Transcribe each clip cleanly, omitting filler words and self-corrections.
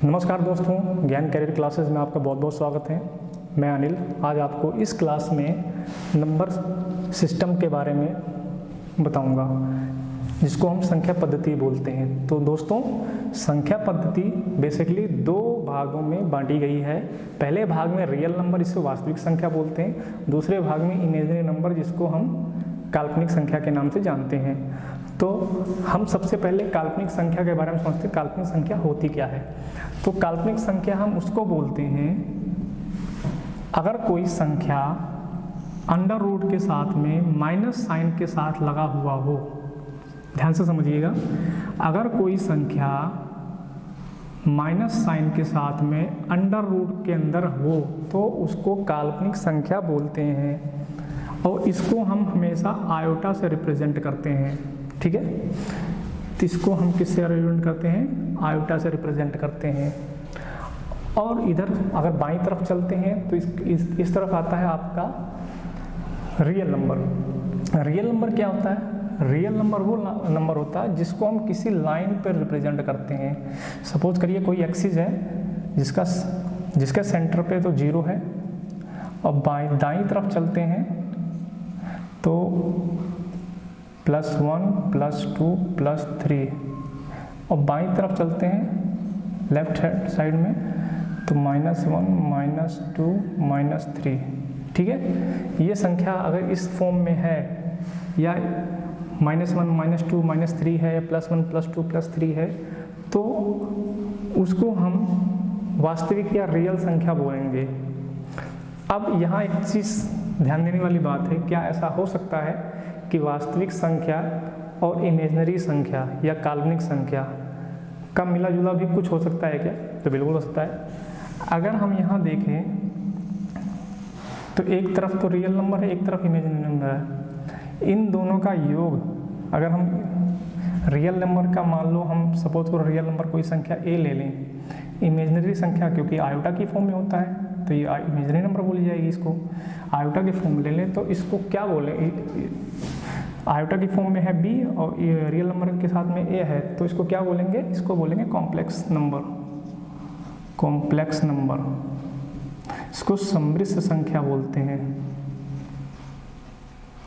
नमस्कार दोस्तों, ज्ञान कैरियर क्लासेस में आपका बहुत बहुत स्वागत है। मैं अनिल आज आपको इस क्लास में नंबर सिस्टम के बारे में बताऊंगा, जिसको हम संख्या पद्धति बोलते हैं। तो दोस्तों, संख्या पद्धति बेसिकली दो भागों में बांटी गई है। पहले भाग में रियल नंबर, जिसको वास्तविक संख्या बोलते हैं। दूसरे भाग में इमेजिनरी नंबर, जिसको हम काल्पनिक संख्या के नाम से जानते हैं। तो हम सबसे पहले काल्पनिक संख्या के बारे में समझते हैं। काल्पनिक संख्या होती क्या है? तो काल्पनिक संख्या हम उसको बोलते हैं अगर कोई संख्या अंडर रूट के साथ में माइनस साइन के साथ लगा हुआ हो। ध्यान से समझिएगा, अगर कोई संख्या माइनस साइन के साथ में अंडर रूट के अंदर हो तो उसको काल्पनिक संख्या बोलते हैं, और इसको हम हमेशा आयोटा से रिप्रेजेंट करते हैं। ठीक है, तो इसको हम किससे रिप्रेजेंट करते हैं? आयोटा से रिप्रेजेंट करते हैं। और इधर अगर बाईं तरफ चलते हैं तो इस तरफ आता है आपका रियल नंबर। रियल नंबर क्या होता है? रियल नंबर वो नंबर होता है जिसको हम किसी लाइन पर रिप्रेजेंट करते हैं। सपोज करिए कोई एक्सिस है जिसके सेंटर पे तो 0 है, और दाईं तरफ चलते हैं तो +1 +2 +3, और बाईं तरफ चलते हैं लेफ्ट हैंड साइड में तो -1 -2 -3। ठीक है, ये संख्या अगर इस फॉर्म में है, या -1 -2 -3 है, या +1 +2 +3 है, तो उसको हम वास्तविक या रियल संख्या बोलेंगे। अब यहाँ एक चीज़ ध्यान देने वाली बात है, क्या ऐसा हो सकता है कि वास्तविक संख्या और इमेजिनरी संख्या या काल्पनिक संख्या का मिला जुला भी कुछ हो सकता है क्या? तो बिल्कुल हो सकता है। अगर हम यहाँ देखें तो एक तरफ तो रियल नंबर है, एक तरफ इमेजिनरी नंबर है। इन दोनों का योग, अगर हम रियल नंबर का मान लो, हम सपोज करो रियल नंबर कोई संख्या ए ले लें, इमेजिनरी संख्या क्योंकि आयोटा की फॉर्म में होता है तो ये इमेजिनरी नंबर बोली जाएगी। इसको आयोटा की फॉर्म में ले लें तो इसको क्या बोले? आयोटा की फॉर्म में है बी और रियल नंबर के साथ में ए है, तो इसको क्या बोलेंगे? इसको बोलेंगे कॉम्प्लेक्स नंबर। कॉम्प्लेक्स नंबर, इसको समृद्ध संख्या बोलते हैं।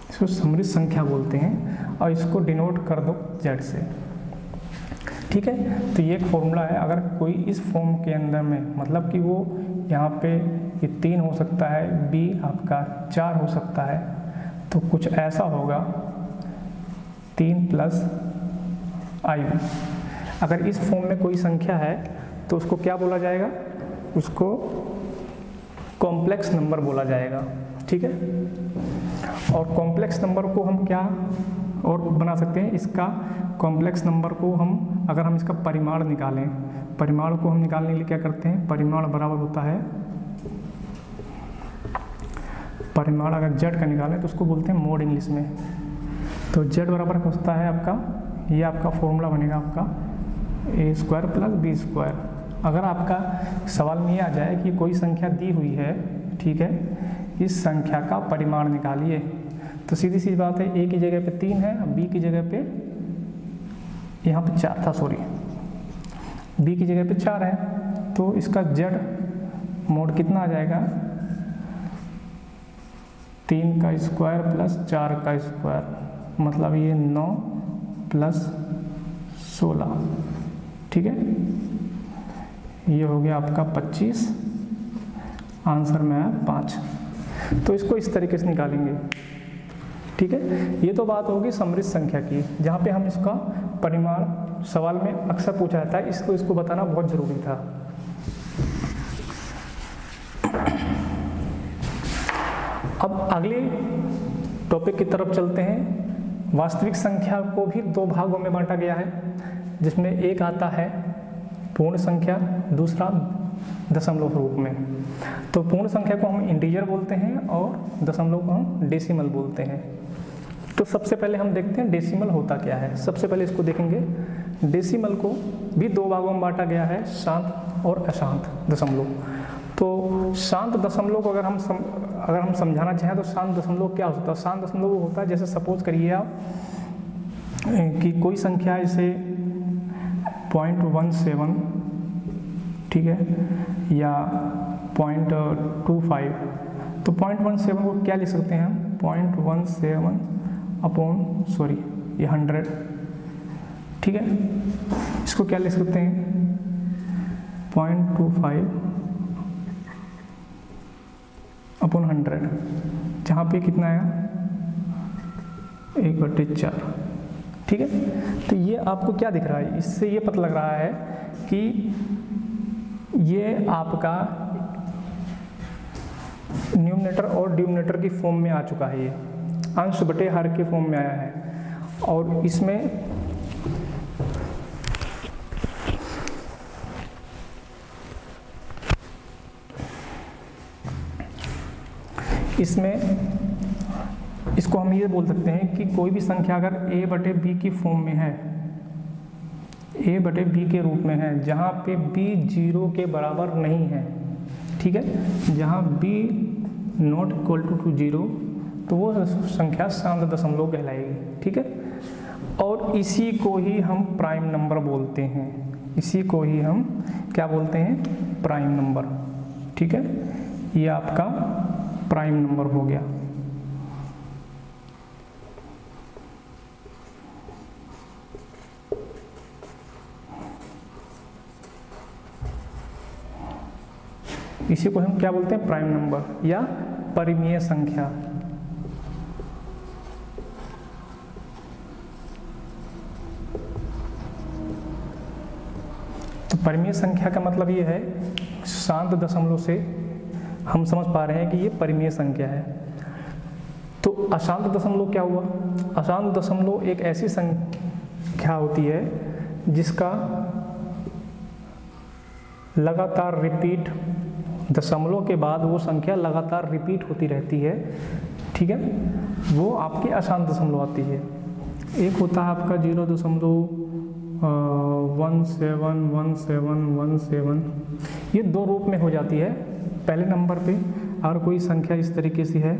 इसको समृद्ध संख्या बोलते हैं, और इसको डिनोट कर दो जेड से। ठीक है, तो ये एक फॉर्मूला है। अगर कोई इस फॉर्म के अंदर में, मतलब कि वो यहाँ पे ये 3 हो सकता है, बी आपका 4 हो सकता है, तो कुछ ऐसा होगा 3 + IB। अगर इस फॉर्म में कोई संख्या है तो उसको क्या बोला जाएगा? उसको कॉम्प्लेक्स नंबर बोला जाएगा। ठीक है, और कॉम्प्लेक्स नंबर को हम क्या और बना सकते हैं? इसका कॉम्प्लेक्स नंबर को हम, अगर हम इसका परिमाण निकालें, परिमाण को हम निकालने के लिए क्या करते हैं? परिमाण बराबर होता है, परिमाण अगर z का निकालें तो उसको बोलते हैं मोड इंग्लिश में। तो z बराबर होता है आपका, ये आपका फॉर्मूला बनेगा आपका a² + b²। अगर आपका सवाल में ये आ जाए कि कोई संख्या दी हुई है, ठीक है, इस संख्या का परिमाण निकालिए, तो सीधी सी बात है, a की जगह पे 3 है, b की जगह पे यहाँ पे 4 था, सॉरी, b की जगह पे 4 है, तो इसका z मोड कितना आ जाएगा? 3 का स्क्वायर + 4 का स्क्वायर, मतलब ये 9 + 16। ठीक है, ये हो गया आपका 25, आंसर में है 5। तो इसको इस तरीके से निकालेंगे। ठीक है, ये तो बात होगी समृद्ध संख्या की, जहाँ पे हम इसका परिमाण सवाल में अक्सर पूछा जाता है, इसको बताना बहुत जरूरी था। अब अगले टॉपिक की तरफ चलते हैं। वास्तविक संख्या को भी 2 भागों में बांटा गया है, जिसमें एक आता है पूर्ण संख्या, दूसरा दशमलव रूप में। तो पूर्ण संख्या को हम इंटीजर बोलते हैं और दशमलव को हम डेसिमल बोलते हैं। तो सबसे पहले हम देखते हैं डेसिमल होता क्या है। सबसे पहले इसको देखेंगे। डेसिमल को भी 2 भागों में बांटा गया है, शांत और अशांत दशमलव। तो शांत दशमलव को अगर हम समझाना चाहें तो शांत दशमलव क्या होता है? शांत दशमलव वो होता है, जैसे सपोज करिए आप कि कोई संख्या इसे 0.17 ठीक है, या 0.25, तो 0.17 को क्या लिख सकते हैं हम, 0.17 अपॉन ये 100, ठीक है, इसको क्या लिख सकते हैं 0.25 अपॉन 100, जहाँ पे कितना आया 1/4, ठीक है। तो ये आपको क्या दिख रहा है, इससे ये पता लग रहा है कि ये आपका न्यूमरेटर और डिनोमिनेटर की फॉर्म में आ चुका है, ये अंश बटे हर के फॉर्म में आया है, और इसमें इसको हम ये बोल सकते हैं कि कोई भी संख्या अगर a बटे b की फॉर्म में है, a बटे b के रूप में है, जहाँ पे b 0 के बराबर नहीं है, ठीक है, जहाँ b नॉट इक्वल टू 0, तो वो संख्या शांत दशमलव कहलाएगी, ठीक है। और इसी को ही हम प्राइम नंबर बोलते हैं, इसी को ही हम क्या बोलते हैं, प्राइम नंबर, ठीक है। ये आपका प्राइम नंबर हो गया। इसी को हम क्या बोलते हैं, प्राइम नंबर या परिमेय संख्या। तो परिमेय संख्या का मतलब ये है, शांत दशमलव से हम समझ पा रहे हैं कि ये परिमेय संख्या है। तो अशांत दशमलव क्या हुआ, अशांत दशमलव एक ऐसी संख्या होती है जिसका लगातार रिपीट, दशमलव के बाद वो संख्या लगातार रिपीट होती रहती है, ठीक है, वो आपकी अशांत दशमलव आती है। एक होता है आपका 0.171717, ये दो रूप में हो जाती है। पहले नंबर पे अगर कोई संख्या इस तरीके से है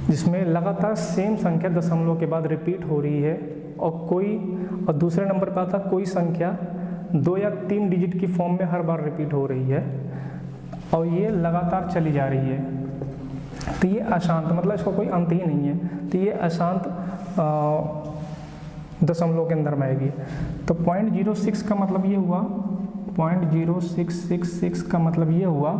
जिसमें लगातार सेम संख्या दशमलव के बाद रिपीट हो रही है, और दूसरे नंबर पे आता कोई संख्या 2 या 3 डिजिट की फॉर्म में हर बार रिपीट हो रही है और ये लगातार चली जा रही है, तो ये अशांत, मतलब इसका कोई अंत ही नहीं है, तो ये अशांत दशमलव के अंदर में आएगी। तो 0.06 का मतलब ये हुआ, 0.0666 का मतलब ये हुआ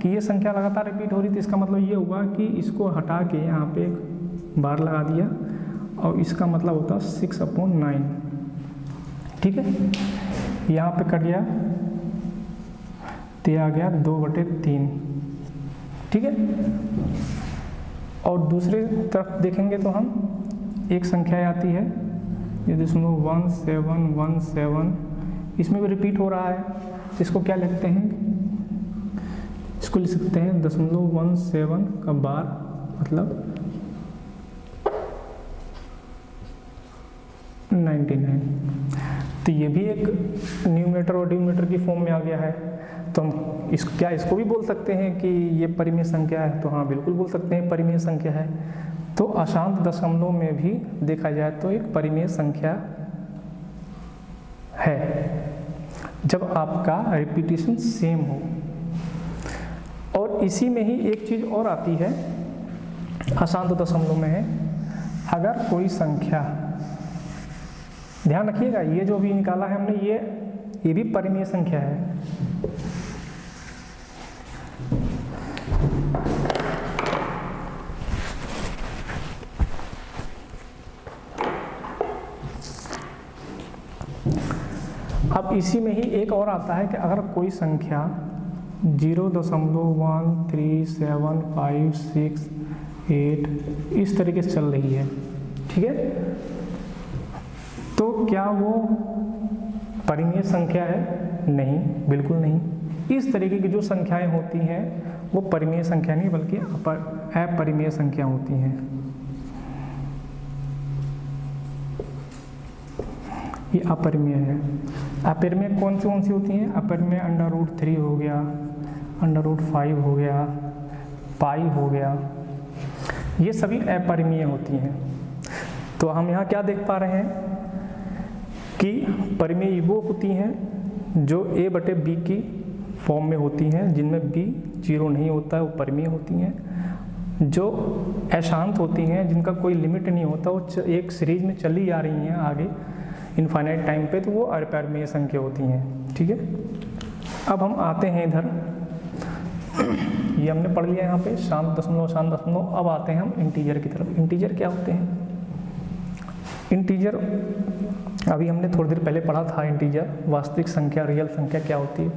कि ये संख्या लगातार रिपीट हो रही थी। इसका मतलब ये हुआ कि इसको हटा के यहाँ पे एक बार लगा दिया और इसका मतलब होता 6/9, ठीक है, यहाँ पे कट गया तो आ गया 2/3, ठीक है। और दूसरे तरफ देखेंगे तो हम एक संख्या आती है ये 0.1717, इसमें भी रिपीट हो रहा है, इसको क्या लिखते हैं, इसको लिख सकते हैं 0.17 का बार, मतलब 99। तो ये भी एक न्यूमरेटर और डिनोमिनेटर की फॉर्म में आ गया है। तो हम इसको भी बोल सकते हैं कि ये परिमेय संख्या है, तो हाँ बिल्कुल बोल सकते हैं परिमेय संख्या है। तो अशांत दशमलव में भी देखा जाए तो एक परिमेय संख्या है जब आपका रिपीटिशन सेम हो। और इसी में ही एक चीज और आती है अशांत दशमलव में है, अगर कोई संख्या, ध्यान रखिएगा ये जो भी निकाला है हमने ये भी परिमेय संख्या है। अब इसी में ही एक और आता है कि अगर कोई संख्या 0.13756 इस तरीके से चल रही है, ठीक है, तो क्या वो परिमेय संख्या है? नहीं, बिल्कुल नहीं। इस तरीके की जो संख्याएं होती हैं वो परिमेय संख्या नहीं बल्कि अपरिमेय संख्या होती हैं। ये अपरिमेय है। अपरिमेय कौन सी होती हैं? अपरिमेय √3 हो गया, √5 हो गया, पाई हो गया, ये सभी अपरिमेय होती हैं। तो हम यहाँ क्या देख पा रहे हैं कि परिमेय वो होती हैं जो a बटे b की फॉर्म में होती हैं, जिनमें b 0 नहीं होता है, वो परिमेय होती हैं। जो अशांत होती हैं, जिनका कोई लिमिट नहीं होता, वो एक सीरीज में चली जा रही हैं आगे इनफाइनाइट टाइम पे, तो वो अपरिमेय संख्या होती हैं। ठीक है, अब हम आते हैं इधर, ये हमने पढ़ लिया यहाँ पे शांत दशमलव। अब आते हैं हम इंटीजर की तरफ। इंटीजर क्या होते हैं? इंटीजर अभी हमने थोड़ी देर पहले पढ़ा था, इंटीजर वास्तविक संख्या, रियल संख्या क्या होती है।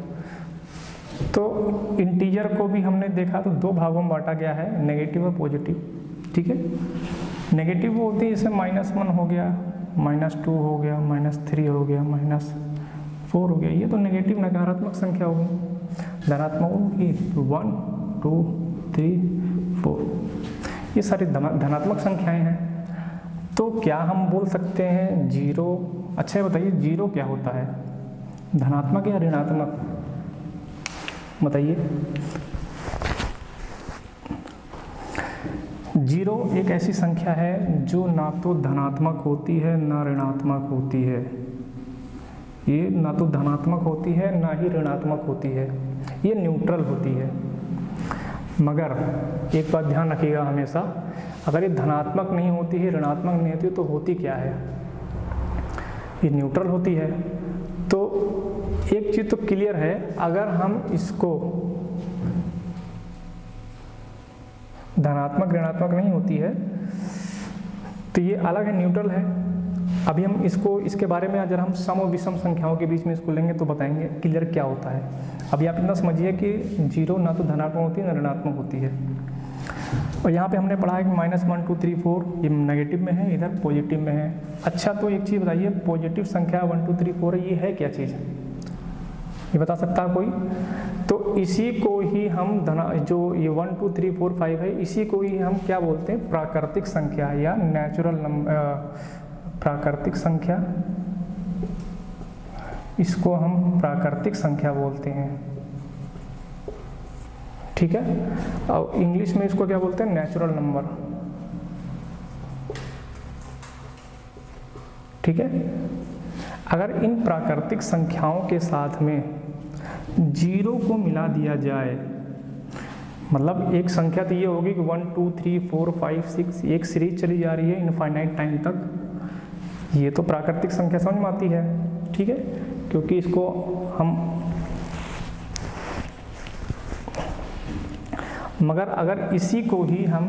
तो इंटीजर को भी हमने देखा तो दो भागों में बांटा गया है, नेगेटिव और पॉजिटिव। ठीक है, नेगेटिव वो होती है जैसे -1 हो गया, -2 हो गया, -3 हो गया, -4 हो गया, ये तो नेगेटिव नकारात्मक संख्या होगी। धनात्मक होगी 1 2 3 4, ये सारी धनात्मक संख्याएं हैं। तो क्या हम बोल सकते हैं 0? अच्छा बताइए 0 क्या होता है, धनात्मक या ऋणात्मक? बताइए। 0 एक ऐसी संख्या है जो ना तो धनात्मक होती है ना ऋणात्मक होती है। ये ना तो धनात्मक होती है ना ही ऋणात्मक होती है, ये न्यूट्रल होती है। मगर एक बात ध्यान रखिएगा हमेशा, अगर ये धनात्मक नहीं होती है, ऋणात्मक नहीं होती, तो होती क्या है? ये न्यूट्रल होती है। तो एक चीज़ तो क्लियर है, अगर हम इसको धनात्मक ऋणात्मक नहीं होती है तो ये अलग है, न्यूट्रल है। अभी हम इसको, इसके बारे में अगर हम सम और विषम संख्याओं के बीच में इसको लेंगे तो बताएंगे क्लियर क्या होता है। अभी आप इतना समझिए कि 0 ना तो धनात्मक होती है ना ऋणात्मक होती है। और यहाँ पे हमने पढ़ा है कि -1 2 3 4 ये नेगेटिव में है, इधर पॉजिटिव में है। अच्छा, तो एक चीज़ बताइए, पॉजिटिव संख्या 1 2 3 4 ये है क्या चीज़? ये बता सकता है कोई? तो इसी को ही हम जो ये 1 2 3 4 5 है, इसी को ही हम क्या बोलते हैं? प्राकृतिक संख्या या नेचुरल नंबर, प्राकृतिक संख्या। इसको हम प्राकृतिक संख्या बोलते हैं। ठीक है, और इंग्लिश में इसको क्या बोलते हैं? Natural number. ठीक है, अगर इन प्राकृतिक संख्याओं के साथ में 0 को मिला दिया जाए, मतलब एक संख्या तो ये होगी कि 1 2 3 4 5 6 एक सीरीज चली जा रही है इनफाइनाइट टाइम तक, ये तो प्राकृतिक संख्या समझ में आती है। ठीक है, क्योंकि इसको हम, मगर अगर इसी को ही हम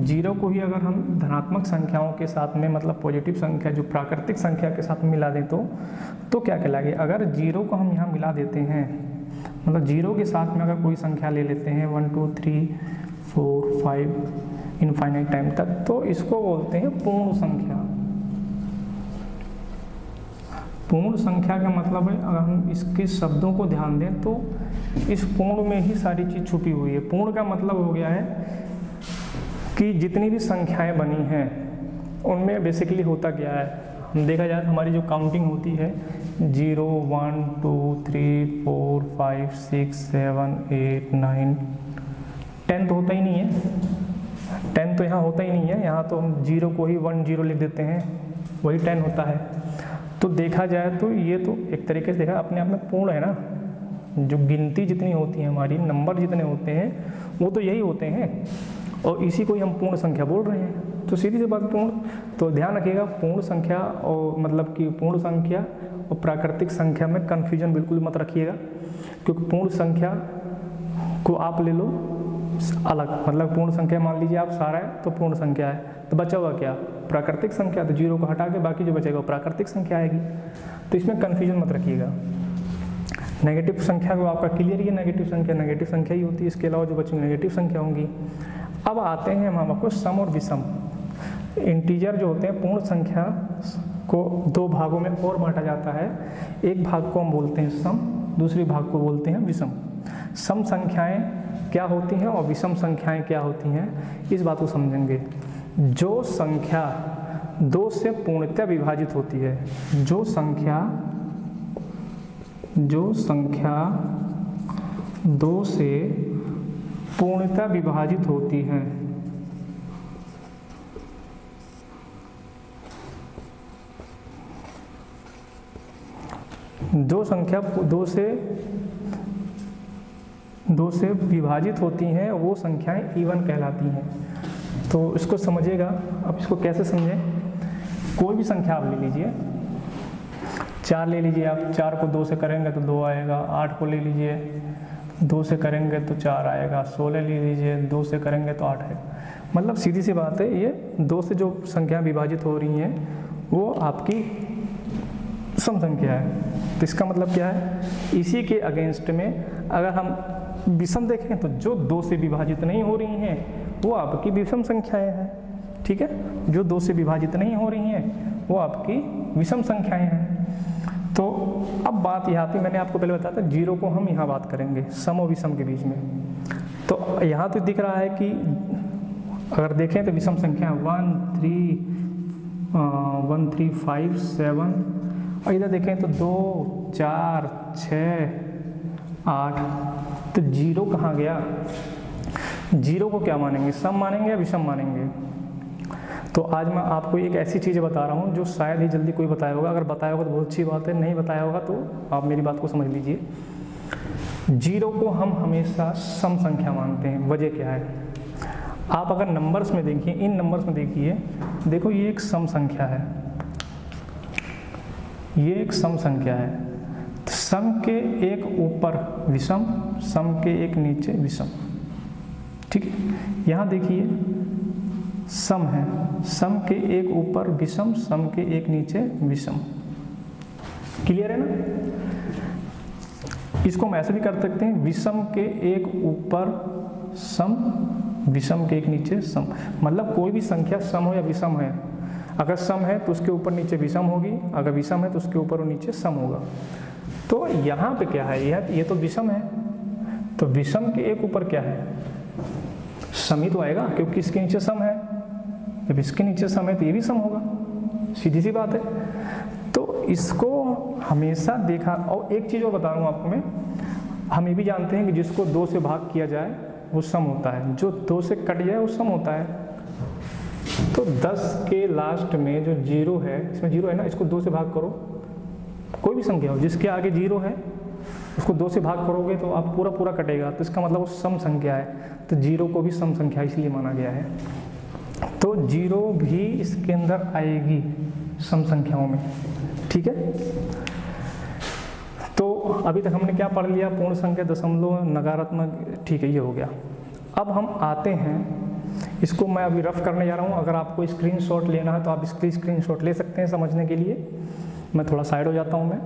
0 को ही अगर हम धनात्मक संख्याओं के साथ में, मतलब पॉजिटिव संख्या जो प्राकृतिक संख्या के साथ में मिला दें तो क्या कहलाएगी? अगर 0 को हम यहाँ मिला देते हैं, मतलब 0 के साथ में अगर कोई संख्या ले लेते हैं 1 2 3 4 5 इनफाइनाइट टाइम तक, तो इसको बोलते हैं पूर्ण संख्या। पूर्ण संख्या का मतलब है, अगर हम इसके शब्दों को ध्यान दें तो इस पूर्ण में ही सारी चीज़ छुपी हुई है। पूर्ण का मतलब हो गया है कि जितनी भी संख्याएं बनी हैं उनमें बेसिकली होता क्या है, हम देखा जाए तो हमारी जो काउंटिंग होती है 0 1 2 3 4 5 6 7 8 9 10 तो होता ही नहीं है। 10 तो यहाँ होता ही नहीं है, यहाँ तो हम 0 को ही 1 0 लिख देते हैं, वही 10 होता है। तो देखा जाए तो ये तो एक तरीके से देखा अपने आप में पूर्ण है ना। जो गिनती जितनी होती है हमारी, नंबर जितने होते हैं वो तो यही होते हैं, और इसी को ही हम पूर्ण संख्या बोल रहे हैं। तो सीधी सी बात पूर्ण, तो ध्यान रखिएगा पूर्ण संख्या और मतलब कि पूर्ण संख्या और प्राकृतिक संख्या में कन्फ्यूजन बिल्कुल मत रखिएगा, क्योंकि पूर्ण संख्या को आप ले लो अलग, मतलब पूर्ण संख्या मान लीजिए आप सारा है तो पूर्ण संख्या है, तो बचा हुआ क्या? प्राकृतिक संख्या। तो 0 को हटा के बाकी जो बचेगा वो प्राकृतिक संख्या आएगी। तो इसमें कन्फ्यूजन मत रखिएगा। नेगेटिव संख्या को आपका क्लियर, ये नेगेटिव संख्या ही होती है, इसके अलावा जो बची नेगेटिव संख्या होंगी। अब आते हैं हम आपको सम और विषम। इंटीजर जो होते हैं, पूर्ण संख्या को दो भागों में और बांटा जाता है। एक भाग को हम बोलते हैं सम, दूसरे भाग को बोलते हैं विषम। सम संख्याएं क्या होती हैं और विषम संख्याएं क्या होती हैं, इस बात को समझेंगे। जो संख्या 2 से पूर्णतः विभाजित होती है, जो संख्या 2 से पूर्णतः विभाजित होती है, जो संख्या दो से विभाजित होती हैं वो संख्याएं इवन कहलाती हैं। तो इसको समझिएगा। अब इसको कैसे समझें? कोई भी संख्या आप ले लीजिए, 4 ले लीजिए आप, 4 को 2 से करेंगे तो 2 आएगा। 8 को ले लीजिए, 2 से करेंगे तो 4 आएगा। 16 ले लीजिए, 2 से करेंगे तो 8 आएगा। मतलब सीधी सी बात है, ये 2 से जो संख्या विभाजित हो रही हैं वो आपकी सम संख्या है। तो इसका मतलब क्या है? इसी के अगेंस्ट में अगर हम विषम देखें तो जो 2 से विभाजित नहीं हो रही हैं वो आपकी विषम संख्याएं हैं। ठीक है, जो 2 से विभाजित नहीं हो रही हैं वो आपकी विषम संख्याएं हैं। तो अब बात यहाँ पे मैंने आपको पहले बताया था, 0 को हम यहाँ बात करेंगे सम और विषम के बीच में। तो यहाँ तो दिख रहा है कि अगर देखें तो विषम संख्या 1 3 5 7, और इधर देखें तो 2 4 6 8। तो 0 कहाँ गया? 0 को क्या मानेंगे, सम मानेंगे या विषम मानेंगे? तो आज मैं आपको एक ऐसी चीज़ बता रहा हूँ जो शायद ही जल्दी कोई बताया होगा। अगर बताया होगा तो बहुत अच्छी बात है, नहीं बताया होगा तो आप मेरी बात को समझ लीजिए। 0 को हम हमेशा सम संख्या मानते हैं। वजह क्या है? आप अगर नंबर्स में देखिए, इन नंबर्स में देखिए, देखो ये एक सम संख्या है, ये एक सम संख्या है। सम के एक ऊपर विषम, सम के एक नीचे विषम। ठीक है, यहाँ देखिए सम है, सम के एक ऊपर विषम, सम के एक नीचे विषम। क्लियर है ना? इसको हम ऐसे भी कर सकते हैं, विषम के एक ऊपर सम, विषम के एक नीचे सम। मतलब कोई भी संख्या सम हो या विषम है, अगर सम है तो उसके ऊपर नीचे विषम होगी, अगर विषम है तो उसके ऊपर और नीचे सम होगा। तो यहाँ पे क्या है? ये तो विषम है, तो विषम के एक ऊपर क्या है? सम ही तो आएगा, क्योंकि इसके नीचे सम है। जब इसके नीचे सम है तो ये भी सम होगा, सीधी सी बात है। तो इसको हमेशा देखा। और एक चीज़ और बता रहा हूँ आपको मैं, हम ये भी जानते हैं कि जिसको 2 से भाग किया जाए वो सम होता है, जो 2 से कट जाए वो सम होता है। तो 10 के लास्ट में जो 0 है, इसमें 0 है ना, इसको 2 से भाग करो, कोई भी संख्या हो जिसके आगे 0 है उसको 2 से भाग करोगे तो आप पूरा कटेगा, तो इसका मतलब वो सम संख्या है। तो 0 को भी सम संख्या इसलिए माना गया है। तो 0 भी इसके अंदर आएगी सम संख्याओं में। ठीक है, तो अभी तक हमने क्या पढ़ लिया? पूर्ण संख्या, दशमलव, नकारात्मक। ठीक है, ये हो गया। अब हम आते हैं, इसको मैं अभी रफ करने जा रहा हूँ। अगर आपको स्क्रीनशॉट लेना है तो आप इसकी स्क्रीनशॉट ले सकते हैं समझने के लिए। मैं थोड़ा साइड हो जाता हूँ मैं।